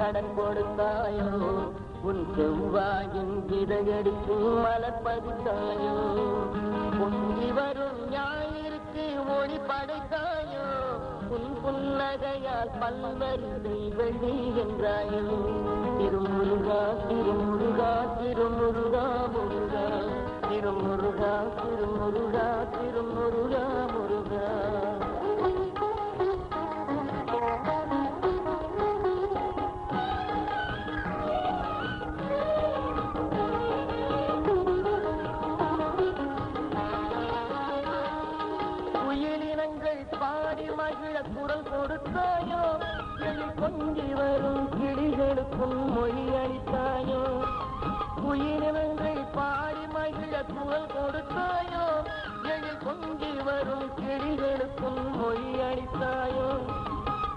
கடன் கொடுத்தாயோ உன் செவ்வாயின் இதழடிக்கும் மலர் பதித்தாயோ பொங்கி வரும் ஞாயிற்கு மொழி படைத்தாயோ உன் புன்னகையால் பல்வரிசை வெள்ளி என்றாயோ திருமுருகா திருமுருகா திருமுருகா முருகா திருமுருகா திருமுருகா திருமுருகா முருகா பாடி மகிழ குரல் கொடுத்தாயோ எழில் கொஞ்சி வரும் கிளிகளுக்கும் மொழி அளித்தாயோ உயிரினங்கள் பாடி மகிழ குரல் கொடுத்தாயோ எழில் கொஞ்சி வரும் கிளிகளுக்கும் மொழி அளித்தாயோ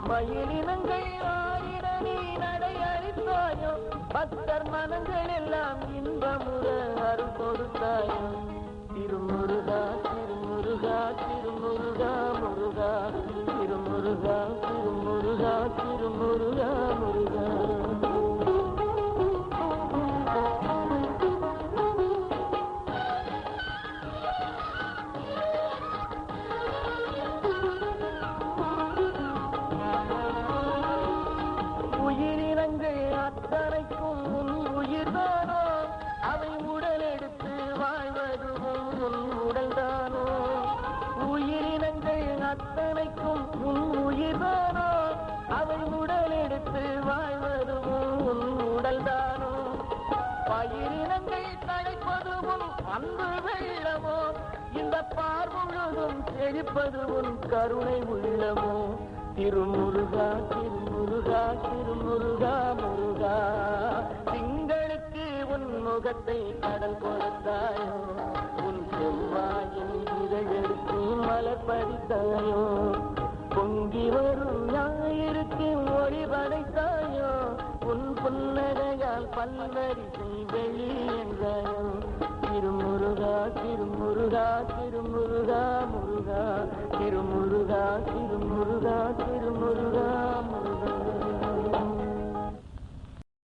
மயிலினங்கள் ஆடிட நீ நடை அளித்தாயோ பக்தர் மனங்கள் எல்லாம் இன்பமுற அருள் கொடுத்தாயோ திருமுருகா திருமுருகா திருமுருகா முருகா திருமுருகா திருமுருகா திருமுருகா முருகா உயிரினங்கள் அத்தனைக்கும் உன் உயிர்தானோ அவை உடல் எடுத்து வாழ்வதுவும் உன் உடல்தானோ உயிரினங்கள் அத்தனைக்கும் உன் உயிர்தானோ அவை உடல் எடுத்து வாழ்வதுவும் உன் உடல்தானோ பயிரினங்கள் தழைப்பதுவும் அன்பு வெள்ளமோ இந்த பார் முழுதும் செழிப்பது உன் கருணை உள்ளமோ திருமுருகா திருமுருகா திருமுருகா முருகா திங்களுக்கு உன் முகத்தை கடல் கொடுத்தாயோ உன் செவ்வாயின் இதழெடுத்து மலர் பதித்தாயோ பொங்கி வரும் ஞாயிற்கு ஒளி படைத்தாயோ உன் புன்னகையால் பல்வரிசை வெளி என்றாயோ திருமுருகா திருமுருகா திருமுருகா முருகா திருமுருகா திருமுருகா திருமுருகா முருகா